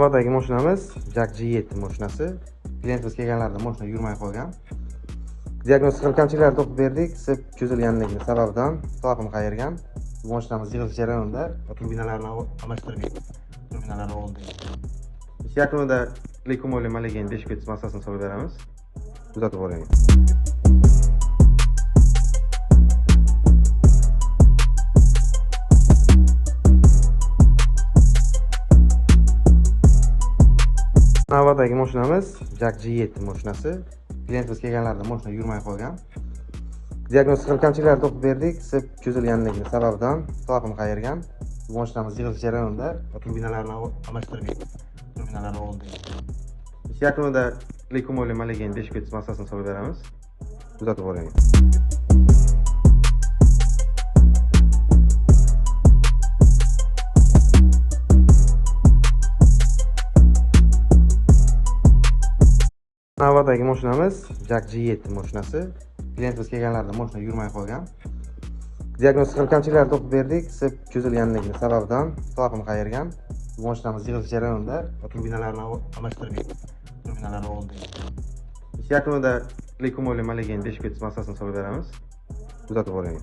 Navbatdagi mashinamiz Jak G7 mashinasi. Klientimiz kelganlarida mashina yurmay qolgan. Diagnostik kamchiliklarni topib berdik. Sip cho'zilganligi sababidan talqin qayirgan. Bu mashinamiz yig'ilish jarayonida turbinalarni almashtirdik. Turbinalarni oldik. Ish yakunida likumoli malagen deshpets massasini solib beramiz. Kuzatib boring. Navbatdagi mashinamiz Jak G7 mashinasi. Klientimiz kelganlarida mashina yurmay qolgan. Diagnostik kamchiliklarni topib berdik. Sip cho'zilganligi sababidan talqin qayirgan. Bu mashinamiz yig'ilish jarayonida turbinalarni almashtirdik. Turbinalarni oldik. Ish yakunida likumoli malagen deshpets massasini solib beramiz. Kuzatib boring. Navbatdagi mashinamiz Jak G7 mashinasi. Klientimiz kelganlarida mashina yurmay qolgan. Diagnostik kamchiliklarni topib berdik. Sip cho'zilganligi sababidan talqin qayirgan. Bu mashinamiz yig'ilish jarayonida turbinalarni almashtirdik. Turbinalarni oldik. Ish yakunida likumoli malagen deshpets massasini solib beramiz. Kuzatib boring.